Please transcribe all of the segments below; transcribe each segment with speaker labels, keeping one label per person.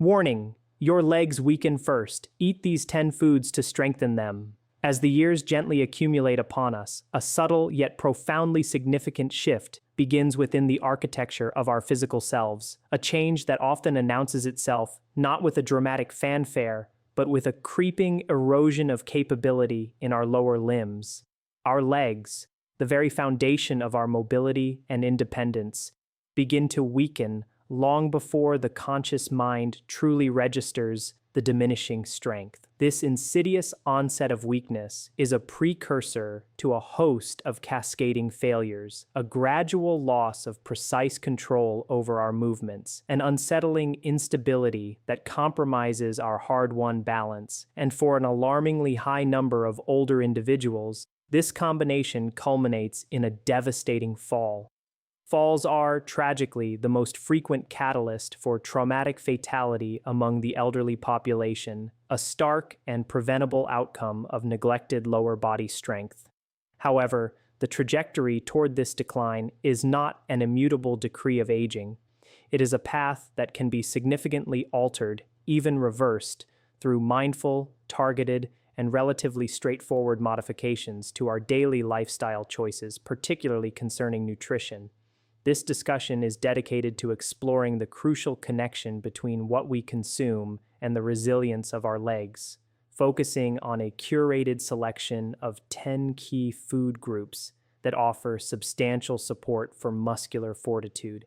Speaker 1: Warning: your legs weaken first. Eat these 10 foods to strengthen them. As the years gently accumulate upon us, a subtle yet profoundly significant shift begins within the architecture of our physical selves, a change that often announces itself not with a dramatic fanfare, but with a creeping erosion of capability in our lower limbs. Our legs, the very foundation of our mobility and independence, begin to weaken long before the conscious mind truly registers the diminishing strength. This insidious onset of weakness is a precursor to a host of cascading failures, a gradual loss of precise control over our movements, an unsettling instability that compromises our hard-won balance, and for an alarmingly high number of older individuals, this combination culminates in a devastating fall. Falls are, tragically, the most frequent catalyst for traumatic fatality among the elderly population, a stark and preventable outcome of neglected lower body strength. However, the trajectory toward this decline is not an immutable decree of aging. It is a path that can be significantly altered, even reversed, through mindful, targeted, and relatively straightforward modifications to our daily lifestyle choices, particularly concerning nutrition. This discussion is dedicated to exploring the crucial connection between what we consume and the resilience of our legs, focusing on a curated selection of 10 key food groups that offer substantial support for muscular fortitude.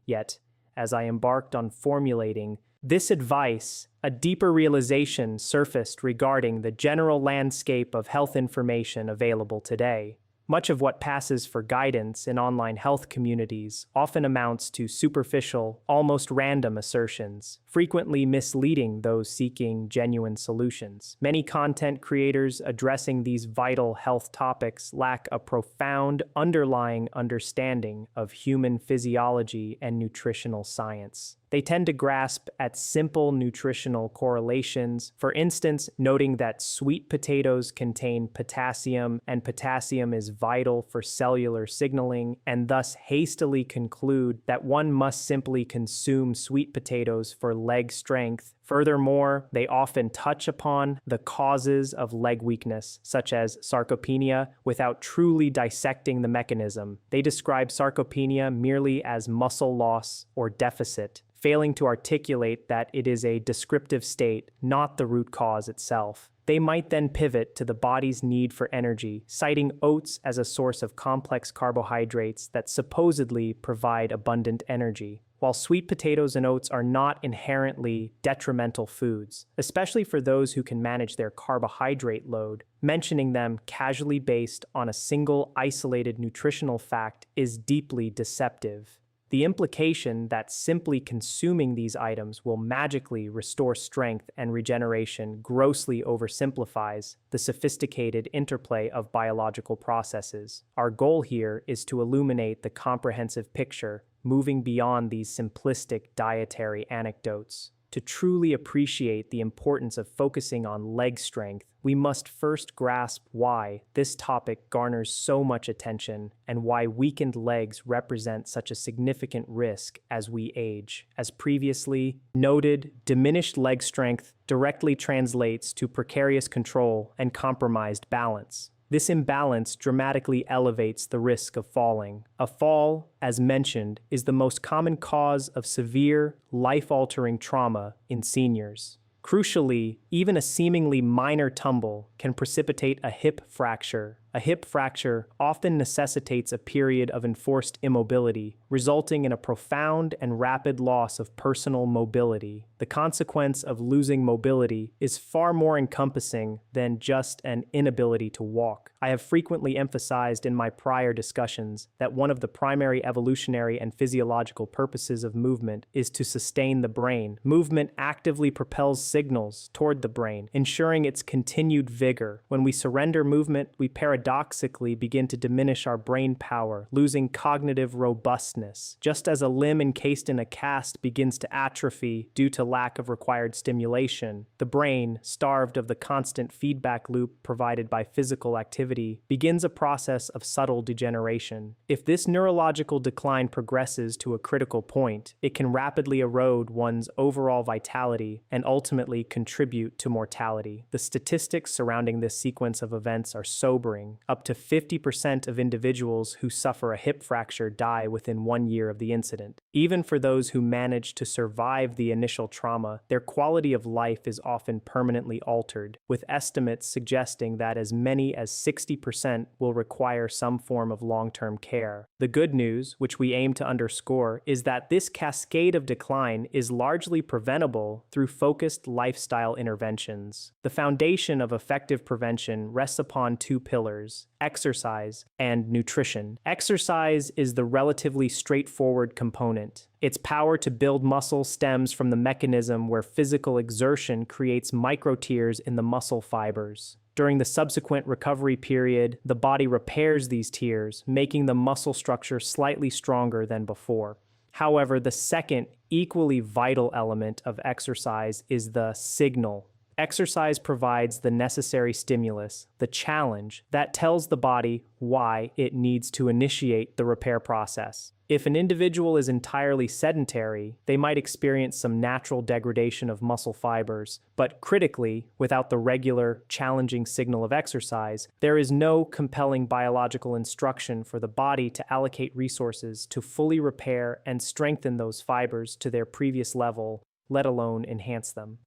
Speaker 1: Yet, as I embarked on formulating this advice, a deeper realization surfaced regarding the general landscape of health information available today. Much of what passes for guidance in online health communities often amounts to superficial, almost random assertions, frequently misleading those seeking genuine solutions. Many content creators addressing these vital health topics lack a profound underlying understanding of human physiology and nutritional science. They tend to grasp at simple nutritional correlations, for instance, noting that sweet potatoes contain potassium and potassium is vital for cellular signaling, and thus hastily conclude that one must simply consume sweet potatoes for leg strength. Furthermore, they often touch upon the causes of leg weakness, such as sarcopenia, without truly dissecting the mechanism. They describe sarcopenia merely as muscle loss or deficit, failing to articulate that it is a descriptive state, not the root cause itself. They might then pivot to the body's need for energy, citing oats as a source of complex carbohydrates that supposedly provide abundant energy. While sweet potatoes and oats are not inherently detrimental foods, especially for those who can manage their carbohydrate load, mentioning them casually based on a single isolated nutritional fact is deeply deceptive. The implication that simply consuming these items will magically restore strength and regeneration grossly oversimplifies the sophisticated interplay of biological processes. Our goal here is to illuminate the comprehensive picture, moving beyond these simplistic dietary anecdotes. To truly appreciate the importance of focusing on leg strength, we must first grasp why this topic garners so much attention and why weakened legs represent such a significant risk as we age. As previously noted, diminished leg strength directly translates to precarious control and compromised balance. This imbalance dramatically elevates the risk of falling. A fall, as mentioned, is the most common cause of severe, life-altering trauma in seniors. Crucially, even a seemingly minor tumble can precipitate a hip fracture. A hip fracture often necessitates a period of enforced immobility, resulting in a profound and rapid loss of personal mobility. The consequence of losing mobility is far more encompassing than just an inability to walk. I have frequently emphasized in my prior discussions that one of the primary evolutionary and physiological purposes of movement is to sustain the brain. Movement actively propels signals toward the brain, ensuring its continued vigor. When we surrender movement, we paradoxically paradoxically begin to diminish our brain power, losing cognitive robustness. Just as a limb encased in a cast begins to atrophy due to lack of required stimulation, the brain, starved of the constant feedback loop provided by physical activity, begins a process of subtle degeneration. If this neurological decline progresses to a critical point, it can rapidly erode one's overall vitality and ultimately contribute to mortality. The statistics surrounding this sequence of events are sobering. Up to 50% of individuals who suffer a hip fracture die within 1 year of the incident. Even for those who manage to survive the initial trauma, their quality of life is often permanently altered, with estimates suggesting that as many as 60% will require some form of long-term care. The good news, which we aim to underscore, is that this cascade of decline is largely preventable through focused lifestyle interventions. The foundation of effective prevention rests upon two pillars: exercise and nutrition. Exercise is the relatively straightforward component. Its power to build muscle stems from the mechanism where physical exertion creates microtears in the muscle fibers. During the subsequent recovery period, the body repairs these tears, making the muscle structure slightly stronger than before. However, the second, equally vital element of exercise is the signal. Exercise provides the necessary stimulus, the challenge, that tells the body why it needs to initiate the repair process. If an individual is entirely sedentary, they might experience some natural degradation of muscle fibers, but critically, without the regular, challenging signal of exercise, there is no compelling biological instruction for the body to allocate resources to fully repair and strengthen those fibers to their previous level, let alone enhance them.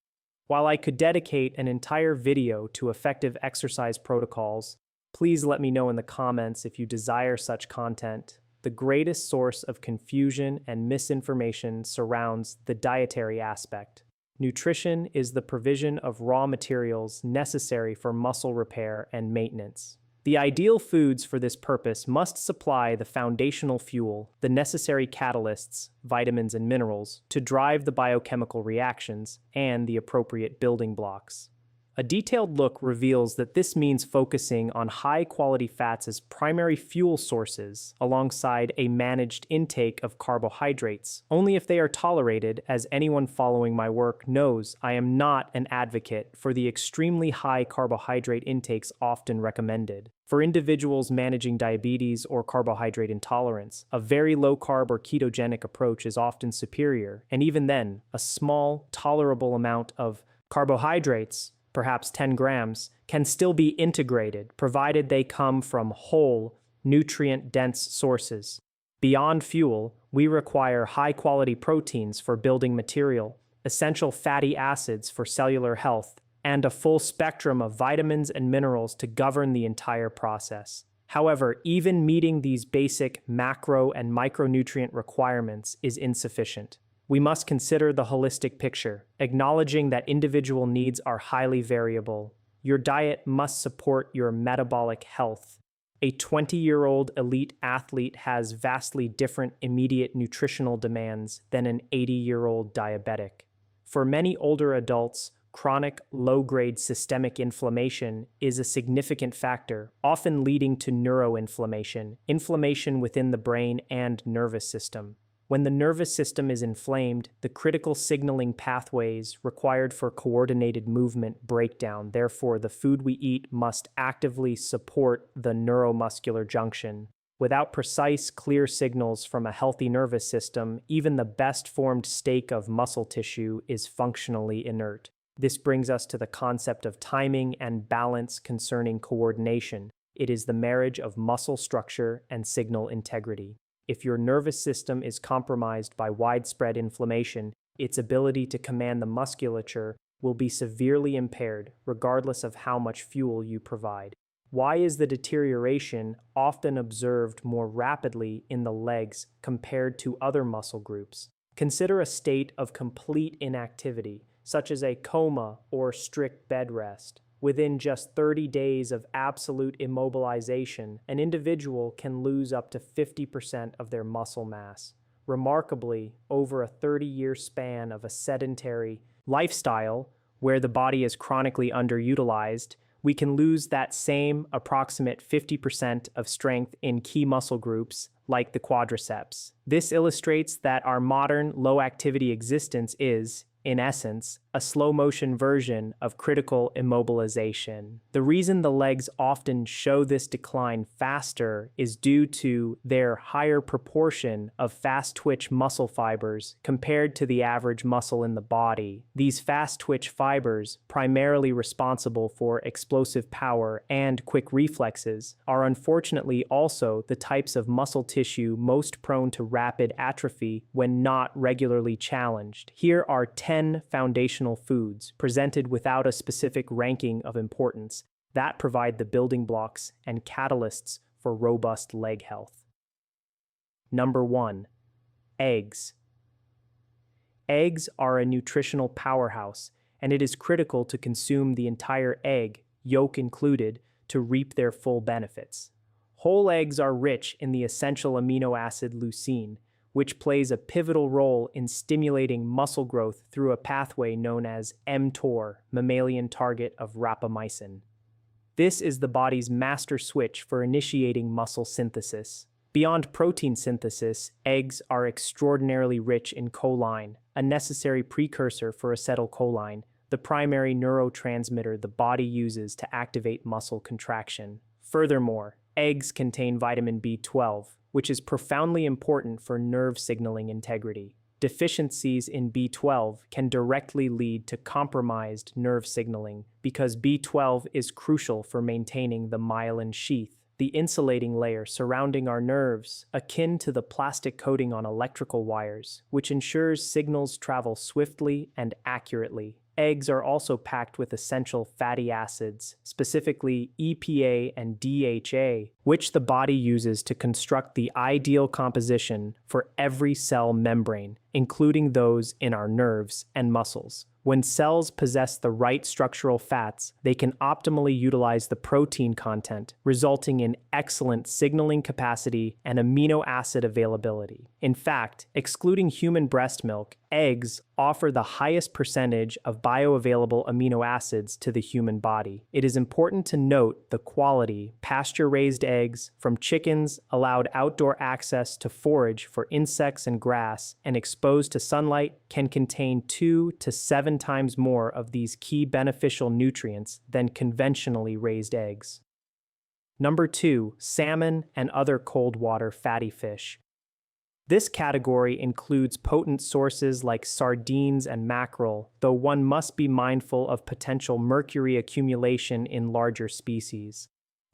Speaker 1: While I could dedicate an entire video to effective exercise protocols, please let me know in the comments if you desire such content. The greatest source of confusion and misinformation surrounds the dietary aspect. Nutrition is the provision of raw materials necessary for muscle repair and maintenance. The ideal foods for this purpose must supply the foundational fuel, the necessary catalysts, vitamins and minerals, to drive the biochemical reactions and the appropriate building blocks. A detailed look reveals that this means focusing on high-quality fats as primary fuel sources alongside a managed intake of carbohydrates, only if they are tolerated. As anyone following my work knows, I am not an advocate for the extremely high carbohydrate intakes often recommended. For individuals managing diabetes or carbohydrate intolerance, a very low-carb or ketogenic approach is often superior, and even then, a small, tolerable amount of carbohydrates, perhaps 10 grams, can still be integrated, provided they come from whole, nutrient-dense sources. Beyond fuel, we require high-quality proteins for building material, essential fatty acids for cellular health, and a full spectrum of vitamins and minerals to govern the entire process. However, even meeting these basic macro and micronutrient requirements is insufficient. We must consider the holistic picture, acknowledging that individual needs are highly variable. Your diet must support your metabolic health. A 20-year-old elite athlete has vastly different immediate nutritional demands than an 80-year-old diabetic. For many older adults, chronic low-grade systemic inflammation is a significant factor, often leading to neuroinflammation, inflammation within the brain and nervous system. When the nervous system is inflamed, the critical signaling pathways required for coordinated movement break down. Therefore, the food we eat must actively support the neuromuscular junction. Without precise, clear signals from a healthy nervous system, even the best-formed steak of muscle tissue is functionally inert. This brings us to the concept of timing and balance concerning coordination. It is the marriage of muscle structure and signal integrity. If your nervous system is compromised by widespread inflammation, its ability to command the musculature will be severely impaired, regardless of how much fuel you provide. Why is the deterioration often observed more rapidly in the legs compared to other muscle groups? Consider a state of complete inactivity, such as a coma or strict bed rest. Within just 30 days of absolute immobilization, an individual can lose up to 50% of their muscle mass. Remarkably, over a 30-year span of a sedentary lifestyle, where the body is chronically underutilized, we can lose that same approximate 50% of strength in key muscle groups like the quadriceps. This illustrates that our modern low-activity existence is, in essence, a slow-motion version of critical immobilization. The reason the legs often show this decline faster is due to their higher proportion of fast-twitch muscle fibers compared to the average muscle in the body. These fast-twitch fibers, primarily responsible for explosive power and quick reflexes, are unfortunately also the types of muscle tissue most prone to rapid atrophy when not regularly challenged. Here are 10 foundational foods presented without a specific ranking of importance that provide the building blocks and catalysts for robust leg health. Number 1. Eggs. Eggs are a nutritional powerhouse, and it is critical to consume the entire egg, yolk included, to reap their full benefits. Whole eggs are rich in the essential amino acid leucine, which plays a pivotal role in stimulating muscle growth through a pathway known as mTOR, mammalian target of rapamycin. This is the body's master switch for initiating muscle synthesis. Beyond protein synthesis, eggs are extraordinarily rich in choline, a necessary precursor for acetylcholine, the primary neurotransmitter the body uses to activate muscle contraction. Furthermore, eggs contain vitamin B12, which is profoundly important for nerve signaling integrity. Deficiencies in B12 can directly lead to compromised nerve signaling because B12 is crucial for maintaining the myelin sheath, the insulating layer surrounding our nerves, akin to the plastic coating on electrical wires, which ensures signals travel swiftly and accurately. Eggs are also packed with essential fatty acids, specifically EPA and DHA, which the body uses to construct the ideal composition for every cell membrane, including those in our nerves and muscles. When cells possess the right structural fats, they can optimally utilize the protein content, resulting in excellent signaling capacity and amino acid availability. In fact, excluding human breast milk, eggs offer the highest percentage of bioavailable amino acids to the human body. It is important to note the quality. Pasture-raised eggs from chickens allowed outdoor access to forage for insects and grass and exposed to sunlight can contain 2 to 7 times more of these key beneficial nutrients than conventionally raised eggs. Number 2, salmon and other cold water fatty fish. This category includes potent sources like sardines and mackerel, though one must be mindful of potential mercury accumulation in larger species.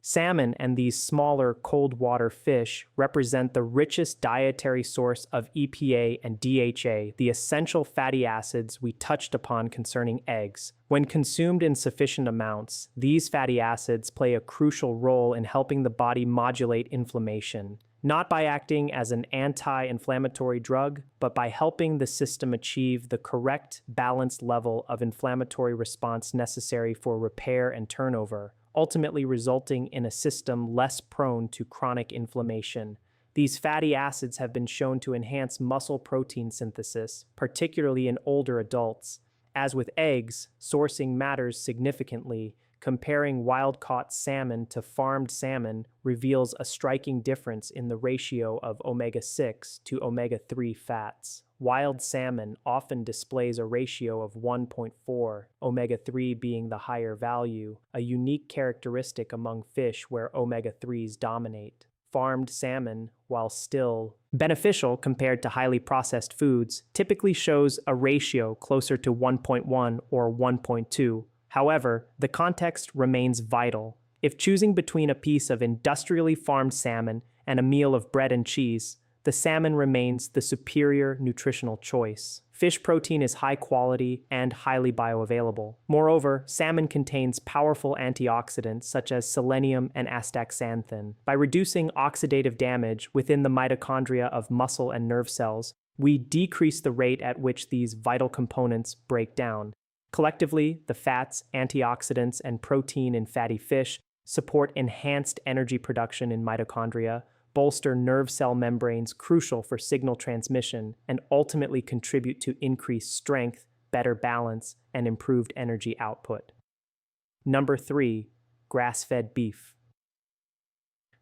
Speaker 1: Salmon and these smaller cold water fish represent the richest dietary source of EPA and DHA, the essential fatty acids we touched upon concerning eggs. When consumed in sufficient amounts, these fatty acids play a crucial role in helping the body modulate inflammation, not by acting as an anti-inflammatory drug, but by helping the system achieve the correct, balanced level of inflammatory response necessary for repair and turnover, ultimately resulting in a system less prone to chronic inflammation. These fatty acids have been shown to enhance muscle protein synthesis, particularly in older adults. As with eggs, sourcing matters significantly. Comparing wild-caught salmon to farmed salmon reveals a striking difference in the ratio of omega-6 to omega-3 fats. Wild salmon often displays a ratio of 1.4, omega-3 being the higher value, a unique characteristic among fish where omega-3s dominate. Farmed salmon, while still beneficial compared to highly processed foods, typically shows a ratio closer to 1.1 or 1.2. However, the context remains vital. If choosing between a piece of industrially farmed salmon and a meal of bread and cheese, the salmon remains the superior nutritional choice. Fish protein is high quality and highly bioavailable. Moreover, salmon contains powerful antioxidants such as selenium and astaxanthin. By reducing oxidative damage within the mitochondria of muscle and nerve cells, we decrease the rate at which these vital components break down. Collectively, the fats, antioxidants, and protein in fatty fish support enhanced energy production in mitochondria, bolster nerve cell membranes crucial for signal transmission, and ultimately contribute to increased strength, better balance, and improved energy output. Number 3, Grass-fed beef.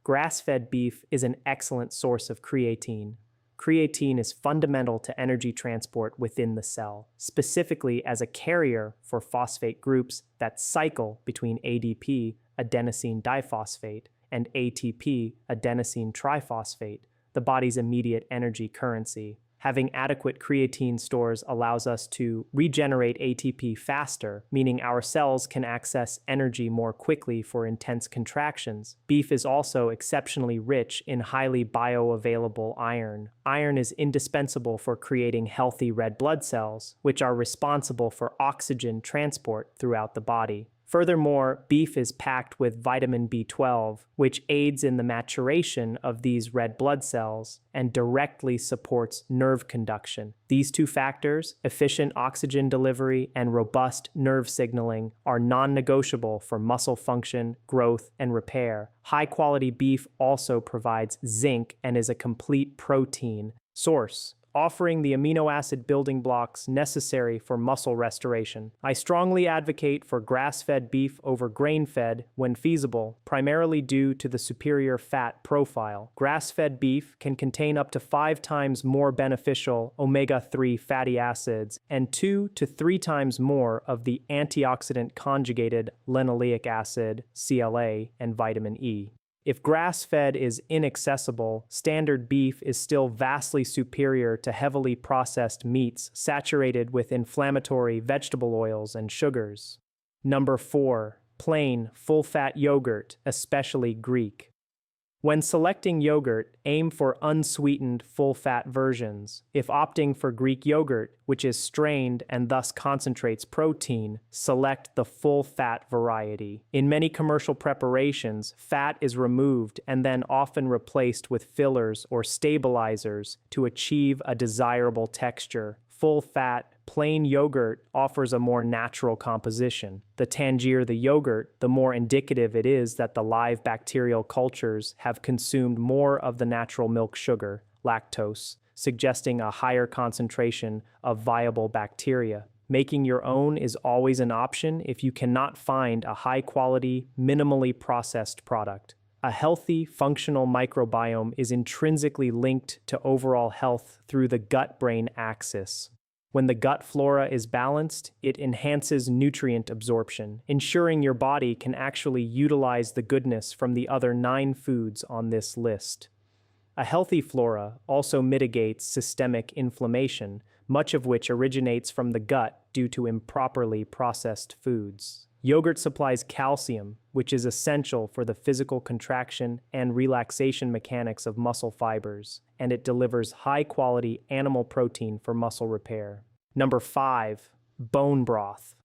Speaker 1: Grass-fed beef is an excellent source of creatine. Creatine is fundamental to energy transport within the cell, specifically as a carrier for phosphate groups that cycle between ADP, adenosine diphosphate, and ATP, adenosine triphosphate, the body's immediate energy currency. Having adequate creatine stores allows us to regenerate ATP faster, meaning our cells can access energy more quickly for intense contractions. Beef is also exceptionally rich in highly bioavailable iron. Iron is indispensable for creating healthy red blood cells, which are responsible for oxygen transport throughout the body. Furthermore, beef is packed with vitamin B12, which aids in the maturation of these red blood cells and directly supports nerve conduction. These two factors, efficient oxygen delivery and robust nerve signaling, are non-negotiable for muscle function, growth, and repair. High-quality beef also provides zinc and is a complete protein source, offering the amino acid building blocks necessary for muscle restoration. I strongly advocate for grass-fed beef over grain-fed when feasible, primarily due to the superior fat profile. Grass-fed beef can contain up to 5 times more beneficial omega-3 fatty acids and 2 to 3 times more of the antioxidant conjugated linoleic acid, CLA, and vitamin E. If grass-fed is inaccessible, standard beef is still vastly superior to heavily processed meats saturated with inflammatory vegetable oils and sugars. Number 4. Plain, full-fat yogurt, especially Greek. When selecting yogurt, aim for unsweetened, full-fat versions. If opting for Greek yogurt, which is strained and thus concentrates protein, select the full-fat variety. In many commercial preparations, fat is removed and then often replaced with fillers or stabilizers to achieve a desirable texture. Full-fat, plain yogurt offers a more natural composition. The tangier the yogurt, the more indicative it is that the live bacterial cultures have consumed more of the natural milk sugar, lactose, suggesting a higher concentration of viable bacteria. Making your own is always an option if you cannot find a high-quality, minimally processed product. A healthy, functional microbiome is intrinsically linked to overall health through the gut-brain axis. When the gut flora is balanced, it enhances nutrient absorption, ensuring your body can actually utilize the goodness from the other 9 foods on this list. A healthy flora also mitigates systemic inflammation, much of which originates from the gut due to improperly processed foods. Yogurt supplies calcium, which is essential for the physical contraction and relaxation mechanics of muscle fibers, and it delivers high-quality animal protein for muscle repair. Number 5. Bone broth.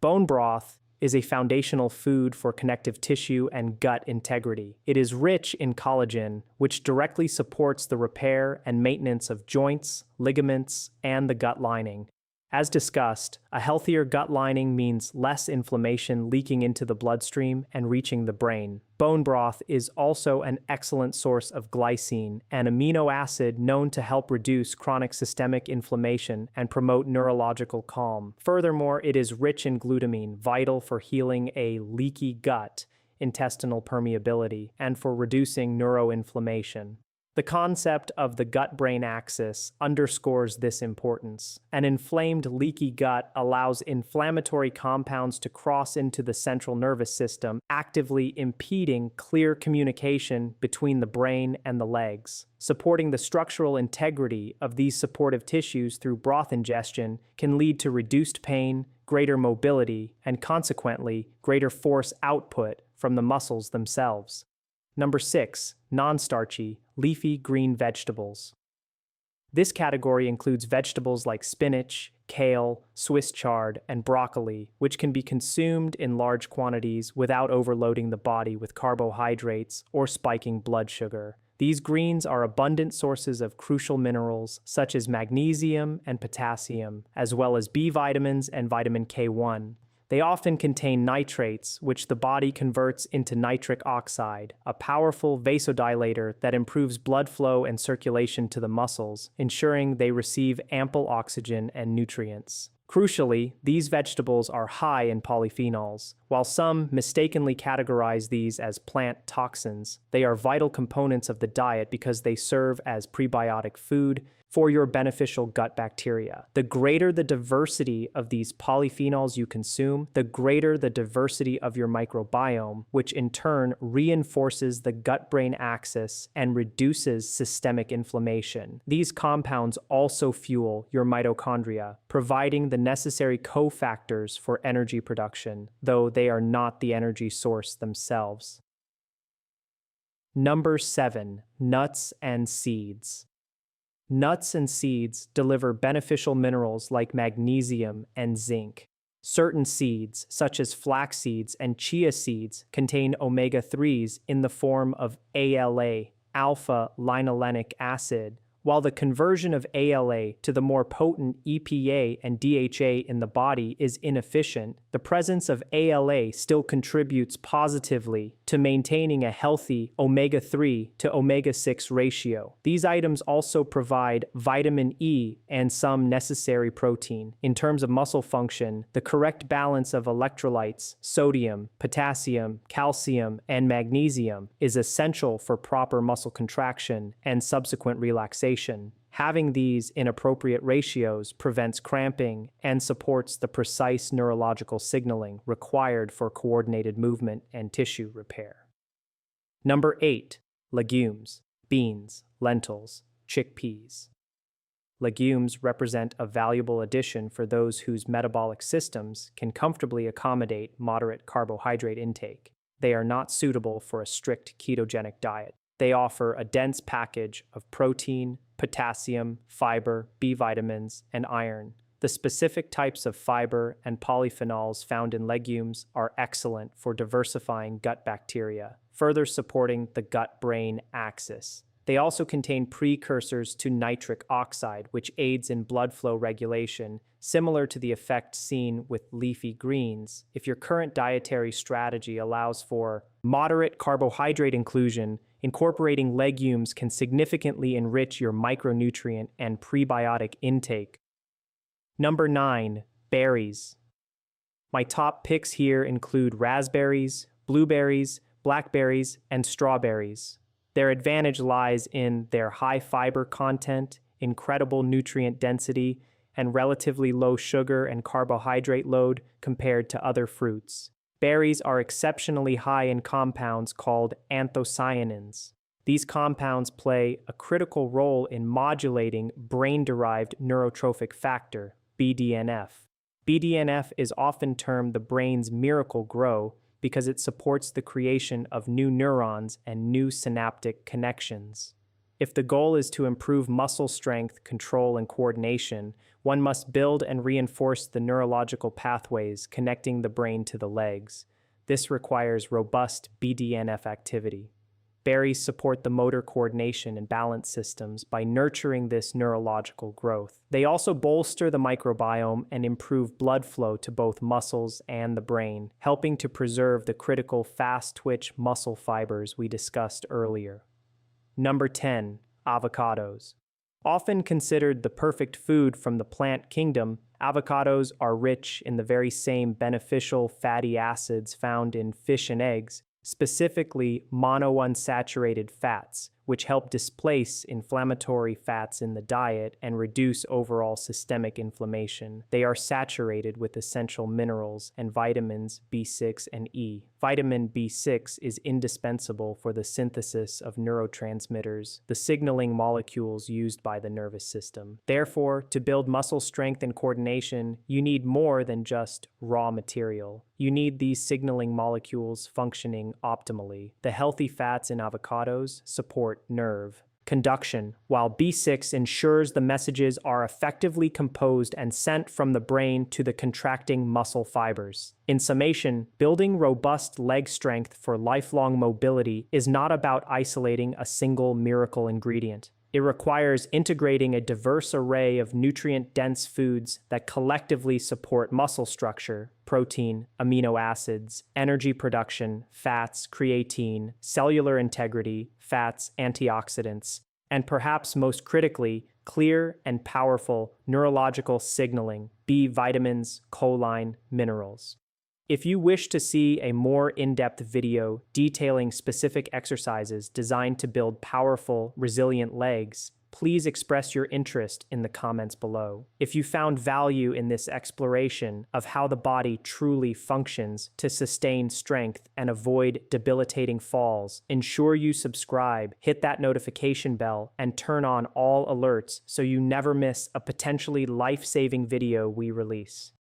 Speaker 1: Bone broth is a foundational food for connective tissue and gut integrity. It is rich in collagen, which directly supports the repair and maintenance of joints, ligaments, and the gut lining. As discussed, a healthier gut lining means less inflammation leaking into the bloodstream and reaching the brain. Bone broth is also an excellent source of glycine, an amino acid known to help reduce chronic systemic inflammation and promote neurological calm. Furthermore, it is rich in glutamine, vital for healing a leaky gut, intestinal permeability, and for reducing neuroinflammation. The concept of the gut-brain axis underscores this importance. An inflamed, leaky gut allows inflammatory compounds to cross into the central nervous system, actively impeding clear communication between the brain and the legs. Supporting the structural integrity of these supportive tissues through broth ingestion can lead to reduced pain, greater mobility, and consequently, greater force output from the muscles themselves. Number 6. Non-starchy, leafy green vegetables. This category includes vegetables like spinach, kale, Swiss chard, and broccoli, which can be consumed in large quantities without overloading the body with carbohydrates or spiking blood sugar. These greens are abundant sources of crucial minerals such as magnesium and potassium, as well as B vitamins and vitamin K1. They often contain nitrates, which the body converts into nitric oxide, a powerful vasodilator that improves blood flow and circulation to the muscles, ensuring they receive ample oxygen and nutrients. Crucially, these vegetables are high in polyphenols. While some mistakenly categorize these as plant toxins, they are vital components of the diet because they serve as prebiotic food for your beneficial gut bacteria. The greater the diversity of these polyphenols you consume, the greater the diversity of your microbiome, which in turn reinforces the gut-brain axis and reduces systemic inflammation. These compounds also fuel your mitochondria, providing the necessary cofactors for energy production, though they are not the energy source themselves. Number 7. Nuts and seeds. Nuts and seeds deliver beneficial minerals like magnesium and zinc. Certain seeds, such as flax seeds and chia seeds, contain omega-3s in the form of ALA, alpha-linolenic acid, while the conversion of ALA to the more potent EPA and DHA in the body is inefficient. The presence of ALA still contributes positively to maintaining a healthy omega-3 to omega-6 ratio. These items also provide vitamin E and some necessary protein. In terms of muscle function, the correct balance of electrolytes, sodium, potassium, calcium, and magnesium is essential for proper muscle contraction and subsequent relaxation. Having these in appropriate ratios prevents cramping and supports the precise neurological signaling required for coordinated movement and tissue repair. Number 8. Legumes, beans, lentils, chickpeas. Legumes represent a valuable addition for those whose metabolic systems can comfortably accommodate moderate carbohydrate intake. They are not suitable for a strict ketogenic diet. They offer a dense package of protein, potassium, fiber, B vitamins, and iron. The specific types of fiber and polyphenols found in legumes are excellent for diversifying gut bacteria, further supporting the gut-brain axis. They also contain precursors to nitric oxide, which aids in blood flow regulation, similar to the effect seen with leafy greens. If your current dietary strategy allows for moderate carbohydrate inclusion, incorporating legumes can significantly enrich your micronutrient and prebiotic intake. Number 9. Berries. My top picks here include raspberries, blueberries, blackberries, and strawberries. Their advantage lies in their high fiber content, incredible nutrient density, and relatively low sugar and carbohydrate load compared to other fruits. Berries are exceptionally high in compounds called anthocyanins. These compounds play a critical role in modulating brain-derived neurotrophic factor, BDNF. BDNF is often termed the brain's miracle grow because it supports the creation of new neurons and new synaptic connections. If the goal is to improve muscle strength, control, and coordination, one must build and reinforce the neurological pathways connecting the brain to the legs. This requires robust BDNF activity. Berries support the motor coordination and balance systems by nurturing this neurological growth. They also bolster the microbiome and improve blood flow to both muscles and the brain, helping to preserve the critical fast-twitch muscle fibers we discussed earlier. Number 10. Avocados. Often considered the perfect food from the plant kingdom, avocados are rich in the very same beneficial fatty acids found in fish and eggs, specifically monounsaturated fats, which help displace inflammatory fats in the diet and reduce overall systemic inflammation. They are saturated with essential minerals and vitamins B6 and E. Vitamin B6 is indispensable for the synthesis of neurotransmitters, the signaling molecules used by the nervous system. Therefore, to build muscle strength and coordination, you need more than just raw material. You need these signaling molecules functioning optimally. The healthy fats in avocados support nerve conduction, while B6 ensures the messages are effectively composed and sent from the brain to the contracting muscle fibers. In summation, building robust leg strength for lifelong mobility is not about isolating a single miracle ingredient. It requires integrating a diverse array of nutrient-dense foods that collectively support muscle structure, protein, amino acids, energy production, fats, creatine, cellular integrity, fats, antioxidants, and perhaps most critically, clear and powerful neurological signaling, B vitamins, choline, minerals. If you wish to see a more in-depth video detailing specific exercises designed to build powerful, resilient legs, please express your interest in the comments below. If you found value in this exploration of how the body truly functions to sustain strength and avoid debilitating falls, ensure you subscribe, hit that notification bell, and turn on all alerts so you never miss a potentially life-saving video we release.